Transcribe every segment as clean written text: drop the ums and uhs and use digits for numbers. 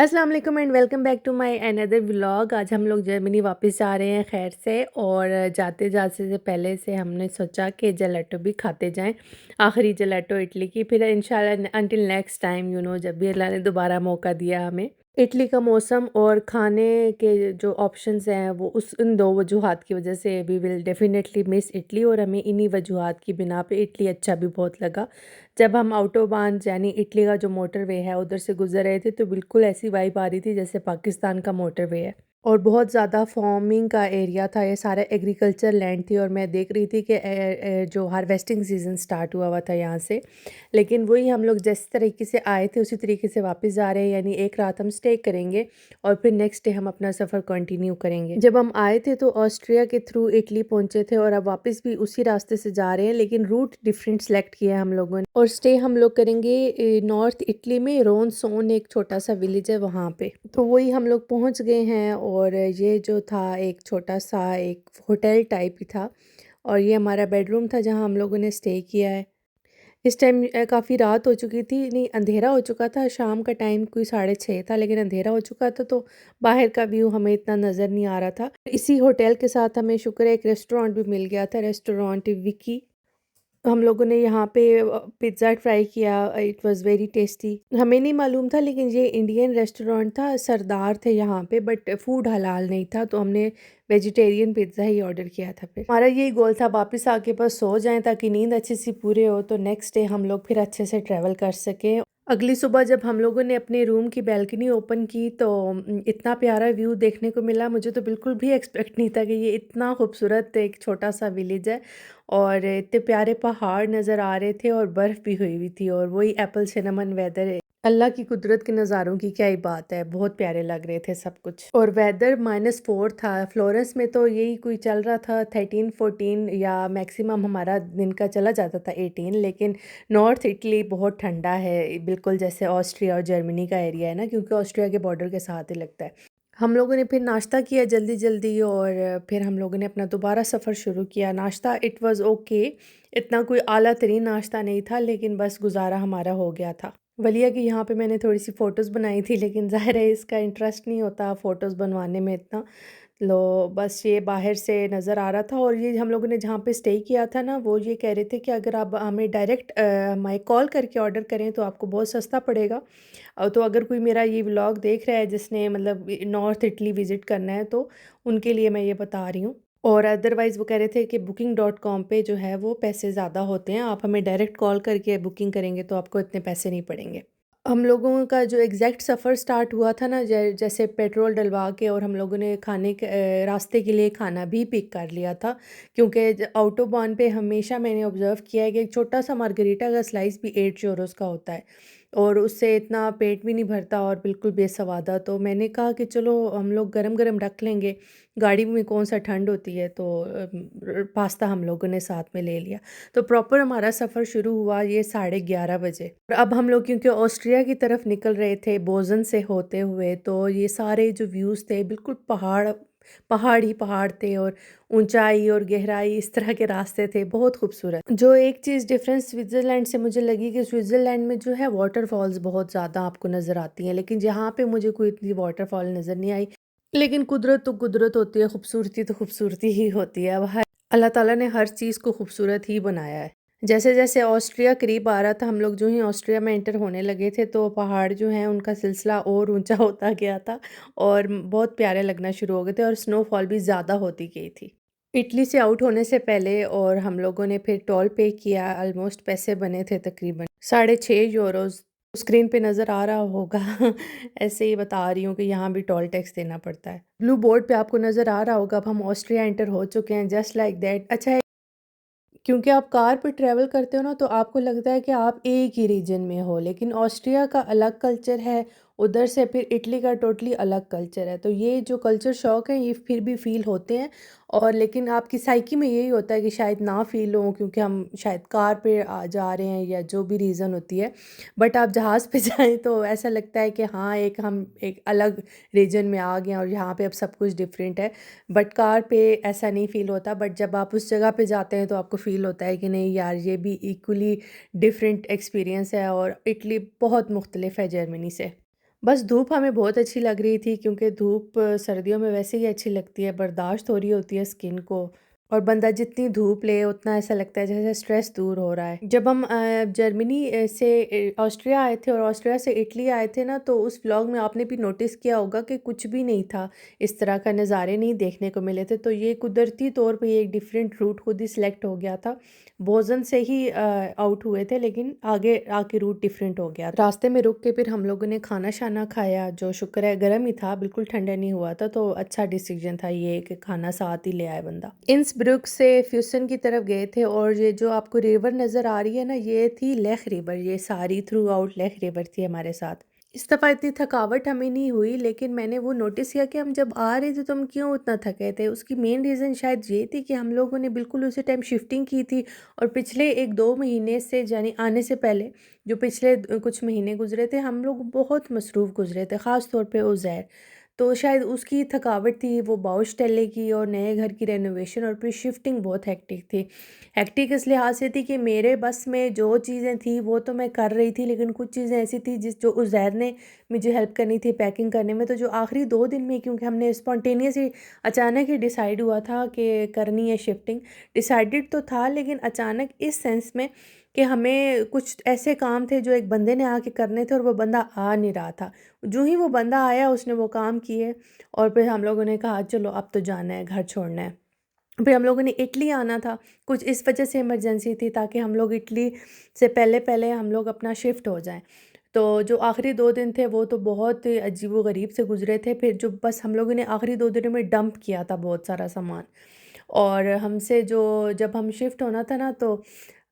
अस्सलाम वालेकुम and welcome back to my another vlog. आज हम लोग जर्मनी वापस जा रहे हैं खैर से, और जाते जाते से पहले से हमने सोचा कि जलेटो भी खाते जाएं, आखिरी जलेटो इटली की। फिर इंशाल्लाह अंटिल नेक्स्ट टाइम जब भी अल्लाह ने दोबारा मौका दिया हमें। इटली का मौसम और खाने के जो ऑप्शंस हैं वो उस इन दो वजूहात की वजह से we will definitely miss Italy, और हमें इन्हीं वजूहात की बिना पे इटली अच्छा भी बहुत लगा। जब हम ऑटोबान यानी इटली का जो मोटरवे है उधर से गुजर रहे थे तो बिल्कुल ऐसी वाइब आ रही थी जैसे पाकिस्तान का मोटरवे है, और बहुत ज़्यादा फार्मिंग का एरिया था, ये सारा एग्रीकल्चर लैंड थी। और मैं देख रही थी कि जो हार्वेस्टिंग सीज़न स्टार्ट हुआ था यहाँ से। लेकिन वही हम लोग जिस तरीके से आए थे उसी तरीके से वापस जा रहे हैं, यानी एक रात हम स्टे करेंगे और फिर नेक्स्ट डे हम अपना सफ़र कंटिन्यू करेंगे। जब हम आए थे तो ऑस्ट्रिया के थ्रू इटली पहुंचे थे, और अब वापस भी उसी रास्ते से जा रहे हैं, लेकिन रूट डिफरेंट सेलेक्ट किया है हम लोगों ने। और स्टे हम लोग करेंगे नॉर्थ इटली में रोन सोन, एक छोटा सा विलेज है वहाँ पे। तो वही हम लोग पहुँच गए हैं, और ये जो था एक छोटा सा एक होटल टाइप ही था, और ये हमारा बेडरूम था जहाँ हम लोगों ने स्टे किया है। इस टाइम काफ़ी रात हो चुकी थी, नहीं अंधेरा हो चुका था, शाम का टाइम कोई 6:30 था, लेकिन अंधेरा हो चुका था तो बाहर का व्यू हमें इतना नज़र नहीं आ रहा था। इसी होटल के साथ हमें शुक्र है एक रेस्टोरेंट भी मिल गया था, रेस्टोरेंट विकी। हम लोगों ने यहाँ पे पिज़्ज़ा ट्राई किया, इट वाज़ वेरी टेस्टी। हमें नहीं मालूम था लेकिन ये इंडियन रेस्टोरेंट था, सरदार थे यहाँ पे, बट फूड हलाल नहीं था तो हमने वेजिटेरियन पिज़्ज़ा ही ऑर्डर किया था। फिर हमारा यही गोल था वापस आके बस सो जाएं ताकि नींद अच्छी सी पूरे हो, तो नेक्स्ट डे हम लोग फिर अच्छे से ट्रैवल कर सकें। अगली सुबह जब हम लोगों ने अपने रूम की बैल्कनी ओपन की तो इतना प्यारा व्यू देखने को मिला। मुझे तो बिल्कुल भी एक्सपेक्ट नहीं था कि ये इतना खूबसूरत एक छोटा सा विलेज है, और इतने प्यारे पहाड़ नज़र आ रहे थे और बर्फ़ भी हुई हुई थी, और वही एप्पल सिनेमन वेदर है। अल्लाह की कुदरत के नज़ारों की क्या ही बात है, बहुत प्यारे लग रहे थे सब कुछ। और वेदर -4 था। फ्लोरेंस में तो यही कोई चल रहा था 13-14, या मैक्सिमम हमारा दिन का चला जाता था 18। लेकिन नॉर्थ इटली बहुत ठंडा है, बिल्कुल जैसे ऑस्ट्रिया और जर्मनी का एरिया है ना, क्योंकि ऑस्ट्रिया के बॉर्डर के साथ ही लगता है। हम लोगों ने फिर नाश्ता किया जल्दी जल्दी, और फिर हम लोगों ने अपना दोबारा सफ़र शुरू किया। नाश्ता इट वाज़ ओके, इतना कोई आला तरीन नाश्ता नहीं था, लेकिन बस गुजारा हमारा हो गया था। वलिया कि यहाँ पे मैंने थोड़ी सी फ़ोटोज़ बनाई थी, लेकिन ज़ाहिर है इसका इंटरेस्ट नहीं होता फ़ोटोज़ बनवाने में इतना। लो बस ये बाहर से नज़र आ रहा था, और ये हम लोगों ने जहाँ पे स्टे किया था ना, वो ये कह रहे थे कि अगर आप हमें डायरेक्ट हमारे कॉल करके ऑर्डर करें तो आपको बहुत सस्ता पड़ेगा। तो अगर कोई मेरा ये व्लॉग देख रहा है जिसने मतलब नॉर्थ इटली विज़िट करना है तो उनके लिए मैं ये बता रही हूँ। और अदरवाइज़ वो कह रहे थे कि booking.com पे जो है वो पैसे ज़्यादा होते हैं, आप हमें डायरेक्ट कॉल करके बुकिंग करेंगे तो आपको इतने पैसे नहीं पड़ेंगे। हम लोगों का जो एग्जैक्ट सफ़र स्टार्ट हुआ था ना, जैसे पेट्रोल डलवा के, और हम लोगों ने खाने के रास्ते के लिए खाना भी पिक कर लिया था, क्योंकि ऑटोबान पे हमेशा मैंने ऑब्ज़र्व किया है कि एक छोटा सा मार्गरीटा का स्लाइस भी 8 यूरोज़ का होता है, और उससे इतना पेट भी नहीं भरता और बिल्कुल बेसवादा। तो मैंने कहा कि चलो हम लोग गरम गरम रख लेंगे, गाड़ी में कौन सा ठंड होती है, तो पास्ता हम लोगों ने साथ में ले लिया। तो प्रॉपर हमारा सफ़र शुरू हुआ ये 11:30 बजे, और अब हम लोग क्योंकि ऑस्ट्रिया की तरफ निकल रहे थे बोजन से होते हुए, तो ये सारे जो व्यूज़ थे बिल्कुल पहाड़ पहाड़ ही पहाड़ थे, और ऊंचाई और गहराई इस तरह के रास्ते थे, बहुत खूबसूरत। जो एक चीज़ डिफरेंस स्विट्ज़रलैंड से मुझे लगी कि स्विट्ज़रलैंड में जो है वाटरफॉल्स बहुत ज़्यादा आपको नज़र आती हैं, लेकिन यहाँ पे मुझे कोई इतनी वाटरफॉल नज़र नहीं आई। लेकिन कुदरत तो कुदरत होती है, खूबसूरती तो खूबसूरती ही होती है। अब हर अल्लाह ताला ने हर चीज़ को खूबसूरत ही बनाया है। जैसे-जैसे ऑस्ट्रिया करीब आ रहा था, हम लोग जो ही ऑस्ट्रिया में एंटर होने लगे थे, तो पहाड़ जो हैं उनका सिलसिला और ऊँचा होता गया था, और बहुत प्यारे लगना शुरू हो गए थे, और स्नोफॉल भी ज़्यादा होती गई थी। इटली से आउट होने से पहले और हम लोगों ने फिर टोल पे किया, ऑलमोस्ट पैसे बने थे तकरीबन 6.5 यूरोज़। स्क्रीन पे नज़र आ रहा होगा ऐसे ही बता रही हूँ कि यहाँ भी टोल टैक्स देना पड़ता है। ब्लू बोर्ड पे आपको नज़र आ रहा होगा, अब हम ऑस्ट्रिया एंटर हो चुके हैं जस्ट लाइक दैट। अच्छा, क्योंकि आप कार पे ट्रैवल करते हो ना, तो आपको लगता है कि आप एक ही रीजन में हो, लेकिन ऑस्ट्रिया का अलग कल्चर है, उधर से फिर इटली का टोटली अलग कल्चर है। तो ये जो कल्चर शॉक है ये फिर भी फ़ील होते हैं, और लेकिन आपकी साइकी में यही होता है कि शायद ना फ़ील हो, क्योंकि हम शायद कार पे जा रहे हैं या जो भी रीज़न होती है। बट आप जहाज़ पे जाएँ तो ऐसा लगता है कि हाँ, हम एक अलग रीजन में आ गए हैं और यहाँ पे अब सब कुछ डिफरेंट है। बट कार पे ऐसा नहीं फ़ील होता, बट जब आप उस जगह पे जाते हैं तो आपको फ़ील होता है कि नहीं यार, ये भी इक्वली डिफरेंट एक्सपीरियंस है, और इटली बहुत मुख्तलिफ है जर्मनी से। बस धूप हमें बहुत अच्छी लग रही थी क्योंकि धूप सर्दियों में वैसे ही अच्छी लगती है, बर्दाश्त हो रही होती है स्किन को और बंदा जितनी धूप ले उतना ऐसा लगता है जैसे स्ट्रेस दूर हो रहा है। जब हम जर्मनी से ऑस्ट्रिया आए थे और ऑस्ट्रिया से इटली आए थे ना, तो उस व्लॉग में आपने भी नोटिस किया होगा कि कुछ भी नहीं था, इस तरह का नज़ारे नहीं देखने को मिले थे। तो ये कुदरती तौर पे ये एक डिफरेंट रूट खुद ही सिलेक्ट हो गया था। बोज़न से ही आउट हुए थे, लेकिन आगे आके रूट डिफरेंट हो गया। रास्ते में रुक के फिर हम लोगों ने खाना शाना खाया, जो शुक्र है गर्म ही था, बिल्कुल ठंडा नहीं हुआ था, तो अच्छा डिसीजन था ये कि खाना साथ ही ले आए बंदा। इंसब्रुक से फ्यूसन की तरफ गए थे और ये जो आपको रिवर नज़र आ रही है ना, ये थी लेख रिवर, ये सारी थ्रू आउट लेख रिवर थी हमारे साथ। इस दफ़ा इतनी थकावट हमें नहीं हुई, लेकिन मैंने वो नोटिस किया कि हम जब आ रहे थे तो हम क्यों उतना थके थे। उसकी मेन रीज़न शायद ये थी कि हम लोगों ने बिल्कुल उसी टाइम शिफ्टिंग की थी और पिछले 1-2 महीने से, यानी आने से पहले जो पिछले कुछ महीने गुज़रे थे, हम लोग बहुत मसरूफ़ गुज़रे थे, ख़ास तौर पे उज़ैर। तो शायद उसकी थकावट थी, वो बाउश टल्ले की और नए घर की रेनोवेशन और फिर शिफ्टिंग बहुत हेक्टिक थी। हेक्टिक इस लिहाज से थी कि मेरे बस में जो चीज़ें थी वो तो मैं कर रही थी, लेकिन कुछ चीज़ें ऐसी थी जो उज़ैर ने मुझे हेल्प करनी थी पैकिंग करने में। तो जो आखिरी 2 दिन में, क्योंकि हमने स्पॉन्टेनियस ही अचानक ही डिसाइड हुआ था कि करनी है शिफ्टिंग, डिसाइडेड तो था लेकिन अचानक इस सेंस में कि हमें कुछ ऐसे काम थे जो एक बंदे ने आके करने थे और वो बंदा आ नहीं रहा था। जो ही वो बंदा आया उसने वो काम किए और फिर हम लोगों ने कहा चलो अब तो जाना है, घर छोड़ना है। फिर हम लोगों ने इटली आना था, कुछ इस वजह से इमरजेंसी थी ताकि हम लोग इटली से पहले-पहले हम लोग अपना शिफ्ट हो जाएँ। तो जो आखिरी 2 दिन थे वो तो बहुत अजीबो-गरीब से गुज़रे थे। फिर जो बस हम लोगों ने आखिरी 2 दिनों में डंप किया था बहुत सारा सामान। और हमसे जो जब हम शिफ्ट होना था ना, तो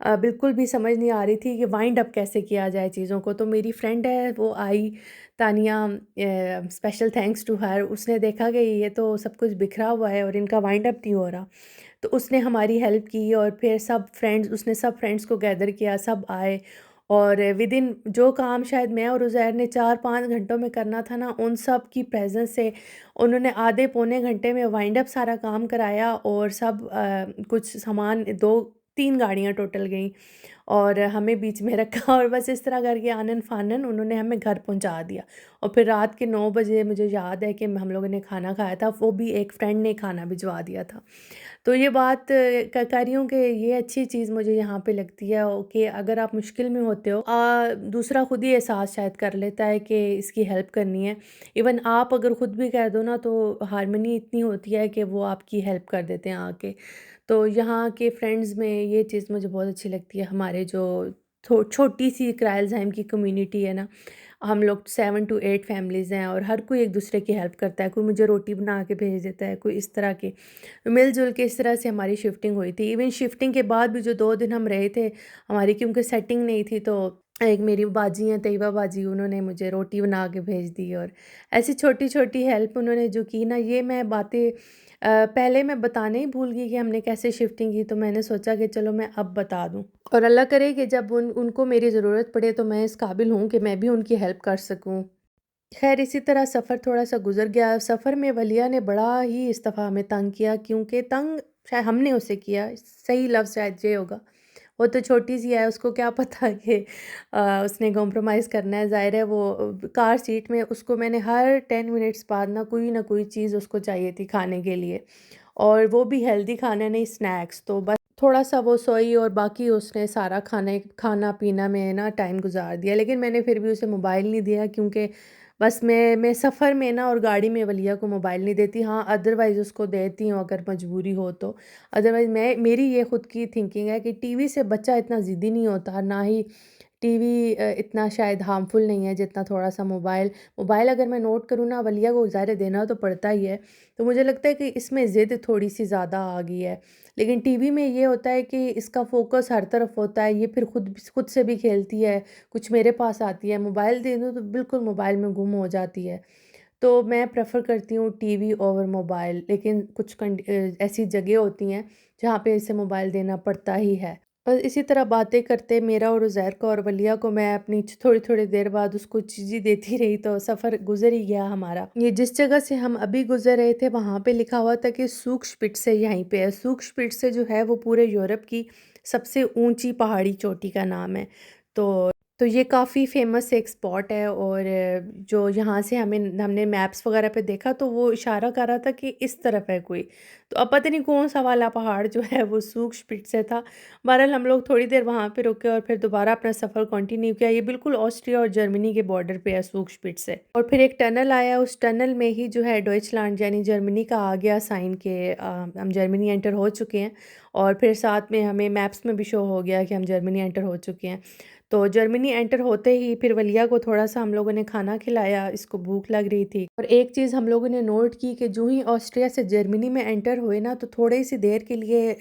बिल्कुल भी समझ नहीं आ रही थी कि वाइंड अप कैसे किया जाए चीज़ों को। तो मेरी फ्रेंड है वो आई, Tania, special thanks to her, उसने देखा कि ये तो सब कुछ बिखरा हुआ है और इनका वाइंड अप नहीं हो रहा। तो उसने हमारी हेल्प की और फिर सब फ्रेंड्स को गैदर किया, सब आए और विदिन जो काम शायद मैं और उज़ैर ने 4-5 घंटों में करना था ना, उन सब की प्रेज़ेंस से उन्होंने आधे पौने घंटे में वाइंड अप सारा काम कराया और सब कुछ सामान 2-3 गाड़ियाँ टोटल गईं और हमें बीच में रखा और बस इस तरह करके आनन-फानन उन्होंने हमें घर पहुँचा दिया। और फिर रात के 9 बजे मुझे याद है कि हम लोगों ने खाना खाया था, वो भी एक फ्रेंड ने खाना भिजवा दिया था। तो ये बात कर रही हूँ कि ये अच्छी चीज़ मुझे यहाँ पे लगती है कि अगर आप मुश्किल में होते हो, दूसरा खुद ही एहसास शायद कर लेता है कि इसकी हेल्प करनी है। इवन आप अगर खुद भी कह दो ना, तो हार्मनी इतनी होती है कि वो आपकी हेल्प कर देते हैं आके। तो यहाँ के फ्रेंड्स में ये चीज़ मुझे बहुत अच्छी लगती है। हमारे जो छोटी सी क्राइलज़ाइम की कम्युनिटी है ना, हम लोग 7 टू 8 फैमिलीज़ हैं और हर कोई एक दूसरे की हेल्प करता है। कोई मुझे रोटी बना के भेज देता है, कोई इस तरह की। मिल-जुल के इस तरह से हमारी शिफ्टिंग हुई थी। इवन शिफ्टिंग के बाद भी जो 2 दिन हम रहे थे, हमारी क्योंकि सेटिंग नहीं थी, तो एक मेरी बाजी हैं तैयबा बाजी, उन्होंने मुझे रोटी बना के भेज दी और ऐसी छोटी-छोटी हेल्प उन्होंने जो की ना, ये मैं बातें पहले मैं बताना ही भूल गई कि हमने कैसे शिफ्टिंग की, तो मैंने सोचा कि चलो मैं अब बता दूँ। और अल्लाह करे कि जब उनको मेरी ज़रूरत पड़े तो मैं इस काबिल हूँ कि मैं भी उनकी हेल्प कर सकूँ। खैर इसी तरह सफ़र थोड़ा-सा गुज़र गया। सफ़र में वलिया ने बड़ा ही इस दफ़ा हमें तंग किया, क्योंकि तंग शायद हमने उसे किया, सही लफ़्ज़ शायद ये होगा। वो तो छोटी-सी है, उसको क्या पता कि उसने कॉम्प्रोमाइज़ करना है। ज़ाहिर है वो कार सीट में उसको मैंने हर 10 मिनट्स बाद ना कोई चीज़ उसको चाहिए थी खाने के लिए, और वो भी हेल्दी खाना नहीं, स्नैक्स। तो बस थोड़ा-सा वो सोई और बाकी उसने सारा खाना-पीना में ना टाइम गुज़ार दिया। लेकिन मैंने फिर भी उसे मोबाइल नहीं दिया, क्योंकि बस मैं सफ़र में ना और गाड़ी में वलिया को मोबाइल नहीं देती। हाँ, अदरवाइज़ उसको देती हूँ अगर मजबूरी हो तो। अदरवाइज़ मेरी ये खुद की थिंकिंग है कि टीवी से बच्चा इतना ज़िद्दी नहीं होता, ना ही टीवी इतना शायद हार्मफुल नहीं है जितना थोड़ा-सा मोबाइल। मोबाइल अगर मैं नोट करूँ ना, वलिया को ज़ाहिर देना तो पड़ता ही है। तो मुझे लगता है कि इसमें ज़िद थोड़ी-सी ज़्यादा आ गई है। लेकिन टीवी में ये होता है कि इसका फ़ोकस हर तरफ होता है, ये फिर खुद से भी खेलती है, कुछ मेरे पास आती है। मोबाइल दे दूँ तो बिल्कुल मोबाइल में गुम हो जाती है। तो मैं प्रेफ़र करती हूँ टीवी ओवर मोबाइल, लेकिन कुछ ऐसी जगह होती हैं जहाँ पे इसे मोबाइल देना पड़ता ही है। और इसी तरह बातें करते मेरा और उज़ैर को और वलिया को, मैं अपनी थोड़ी-थोड़ी देर बाद उसको चीज़ी देती रही, तो सफ़र गुज़र ही गया हमारा। ये जिस जगह से हम अभी गुज़र रहे थे वहाँ पे लिखा हुआ था कि सूक्सपिट्ज़े यहीं पे है। सूक्सपिट्ज़े जो है वो पूरे यूरोप की सबसे ऊँची पहाड़ी चोटी का नाम है। तो तो ये काफ़ी फ़ेमस एक स्पॉट है और जो यहाँ से हमने मैप्स वगैरह पे देखा तो वो इशारा कर रहा था कि इस तरफ है कोई। तो अब पता नहीं कौन-सा वाला पहाड़ जो है वो सूक्ष्मपीठ था। बहरहाल हम लोग थोड़ी देर वहाँ पे रुके और फिर दोबारा अपना सफ़र कंटिन्यू किया। ये बिल्कुल ऑस्ट्रिया और जर्मनी के बॉर्डर पे है सूक्ष्मपीठ से। और फिर एक टनल आया, उस टनल में ही जो है डॉइचलैंड यानी जर्मनी का आ गया साइन के हम जर्मनी एंटर हो चुके हैं। और फिर साथ में हमें मैप्स में भी शो हो गया कि हम जर्मनी एंटर हो चुके हैं। तो जर्मनी एंटर होते ही फिर वलिया को थोड़ा-सा हम लोगों ने खाना खिलाया, इसको भूख लग रही थी। और एक चीज़ हम लोगों ने नोट की कि जो ही ऑस्ट्रिया से जर्मनी में एंटर हुए ना, तो थोड़ी-सी देर के लिए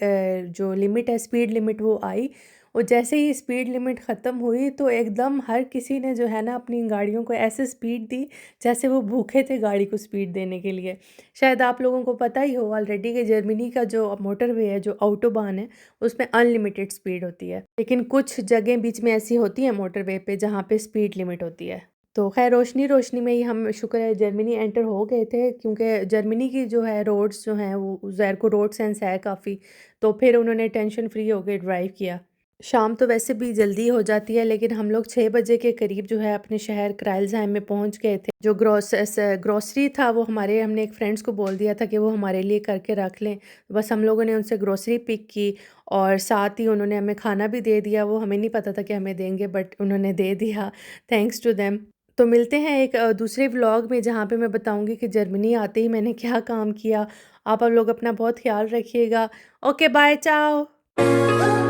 जो लिमिट है, स्पीड लिमिट वो आई और जैसे ही स्पीड लिमिट ख़त्म हुई तो एकदम हर किसी ने जो है ना अपनी गाड़ियों को ऐसे स्पीड दी जैसे वो भूखे थे गाड़ी को स्पीड देने के लिए। शायद आप लोगों को पता ही हो ऑलरेडी कि जर्मनी का जो मोटरवे है, जो ऑटोबान है, उसमें अनलिमिटेड स्पीड होती है। लेकिन कुछ जगह बीच में ऐसी होती हैं मोटरवे पे जहाँ पे स्पीड लिमिट होती है। तो ख़ैर रोशनी-रोशनी में ही हम शुक्र है जर्मनी एंटर हो गए थे क्योंकि जर्मनी की जो है रोड्स जो हैं वो ज़ाहिर को रोड सेंस है काफ़ी, तो फिर उन्होंने टेंशन फ्री होके ड्राइव किया। शाम तो वैसे भी जल्दी हो जाती है लेकिन हम लोग 6 बजे के करीब जो है अपने शहर क्राइल्सहाइम में पहुंच गए थे। जो ग्रोसरी था वो हमने एक फ्रेंड्स को बोल दिया था कि वो हमारे लिए करके रख लें। बस हम लोगों ने उनसे ग्रोसरी पिक की और साथ ही उन्होंने हमें खाना भी दे दिया। वो हमें नहीं पता था कि हमें देंगे बट उन्होंने दे दिया, थैंक्स टू देम। तो मिलते हैं एक दूसरे व्लॉग में जहाँ पे मैं बताऊँगी कि जर्मनी आते ही मैंने क्या काम किया। आप लोग अपना बहुत ख़्याल रखिएगा। ओके बाय, चाओ।